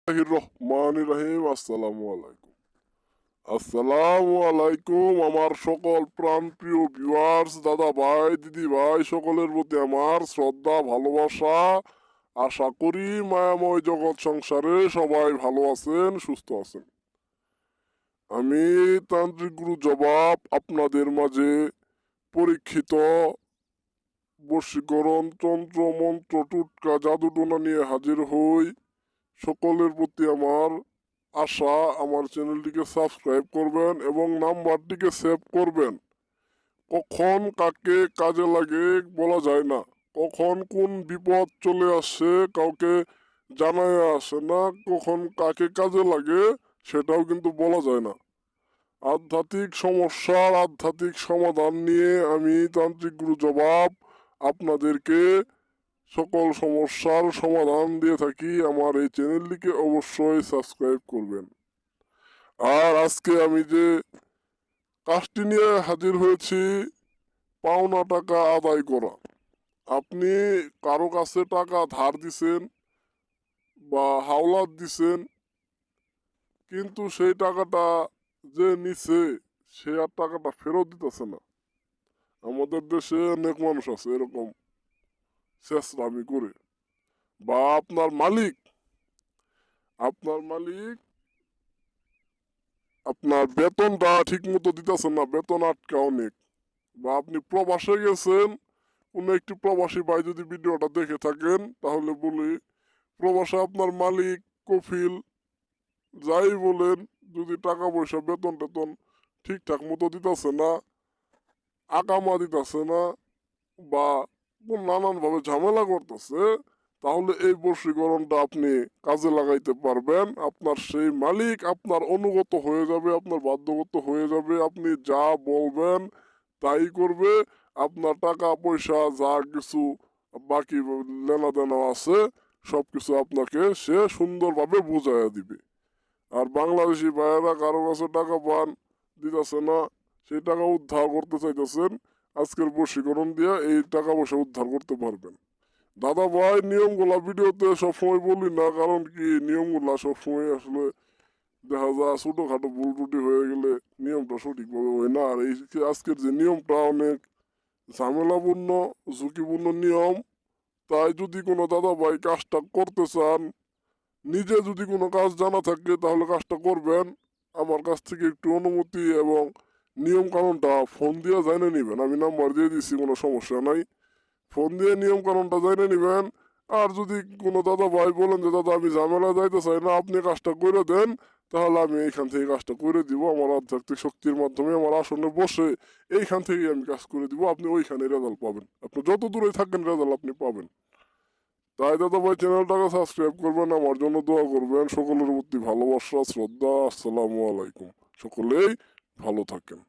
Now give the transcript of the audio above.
রহিম আসসালামু আলাইকুম আমার সকল প্রাণপ্রিয় ভিউয়ার্স দাদা ভাই দিদি ভাই সকলের প্রতি আমার শ্রদ্ধা ভালোবাসা। আশা করি মায়াময় জগৎ সংসারে সবাই ভালো আছেন সুস্থ আছেন। আমি তান্ত্রিক গুরু জবাব আপনাদের মাঝে পরীক্ষিত বশীকরণ তন্ত্র মন্ত্র টুটকা জাদুটোনা নিয়ে হাজির হই। সকলের প্রতি আমার আশা আমার চ্যানেলটিকে সাবস্ক্রাইব করবেন এবং নাম্বারটিকে সেভ করবেন। কখন কাকে কাজে লাগে বলা যায় না, কখন কোন বিপদ চলে আসে কাউকে জানায় আসে না, কখন কাকে কাজে লাগে সেটাও কিন্তু বলা যায় না। আধ্যাত্মিক সমস্যার আধ্যাত্মিক সমাধান নিয়ে আমি তান্ত্রিক গুরু জবাব আপনাদেরকে সকল সমস্যার সমাধান দিয়ে থাকি। আমার এই চ্যানেলটিকে অবশ্যই সাবস্ক্রাইব করবেন। আর আজকে আমি যে কাজটি নিয়ে হাজির হয়েছি, পাওনা টাকা আদায় করা। আপনি কারো কাছে টাকা ধার দিছেন বা হাওলাত দিছেন, কিন্তু সেই টাকাটা যে নিছে সে আর টাকাটা ফেরত দিতেছে না। আমাদের দেশে অনেক মানুষ আছে এরকম চেষ্টামি করে। বা আপনার মালিক আপনার বেতনটা ঠিক মতো দিতেছেন না, বেতন আটকা অনেক। বা আপনি প্রবাসে গেছেন, কোনো একটি প্রবাসী ভাই যদি ভিডিওটা দেখে থাকেন তাহলে বলি, প্রবাসে আপনার মালিক কফিল যাই বলেন, যদি টাকা পয়সা বেতন টেতন ঠিকঠাক মতো দিতেছে না, আকামা দিতেছে না, বা নানানভাবে ঝামেলা করতেছে, তাহলে এই বশীকরণটা আপনি কাজে লাগাইতে পারবেন। আপনার সেই মালিক আপনার অনুগত হয়ে যাবে, আপনার বাধ্যগত হয়ে যাবে। আপনি যা বলবেন তাই করবে। আপনার টাকা পয়সা যা কিছু বাকি লেনা দেনা আছে সবকিছু আপনাকে সে সুন্দরভাবে বুঝাইয়া দিবে। আর বাংলাদেশি ভাইয়েরা কারো কাছে টাকা পান, দিতেছে না, সেই টাকা উদ্ধার করতে চাইতেছেন, আজকের বশীকরণ দিয়ে এই টাকা পয়সা উদ্ধার করতে পারবেন। দাদা ভাই নিয়মগুলা ভিডিওতে সবসময় বলি না, কারণ কি নিয়মগুলা সবসময় আসলে দেখা যায় ছোটখাটো ভুল ত্রুটি হয়ে গেলে নিয়মটা সঠিকভাবে হয় না। আর এই আজকের যে নিয়মটা অনেক ঝামেলাপূর্ণ ঝুঁকিপূর্ণ নিয়ম। তাই যদি কোনো দাদা ভাই কাজটা করতে চান, নিজে যদি কোনো কাজ জানা থাকে তাহলে কাজটা করবেন। আমার কাছ থেকে একটু অনুমতি এবং নিয়ম কানুনটা ফোন দিয়ে জানিয়ে নেবেন। আমি নাম্বার দিয়ে দিচ্ছি, কোনো সমস্যা নাই। ফোন দিয়ে নিয়ম কানুনটা জানিয়ে নেবেন। আর যদি কোনো দাদা ভাই বলেন যে দাদা আমি ঝামেলা যাইতে চাই না, আপনি কাজটা করে দেন, তাহলে আমি এইখান থেকে কাজটা করে দিব। আমার আধ্যাত্মিক শক্তির মাধ্যমে আমার আসনে বসে এইখান থেকেই আমি কাজ করে দিব। আপনি ওইখানে রেজাল্ট পাবেন, আপনি যত দূরে থাকেন রেজাল্ট আপনি পাবেন। তাই দাদা ভাই চ্যানেলটাকে সাবস্ক্রাইব করবেন, আমার জন্য দোয়া করবেন। সকলের প্রতি ভালোবাসা শ্রদ্ধা। আসসালামু আলাইকুম। সকলেই ভালো থাকেন।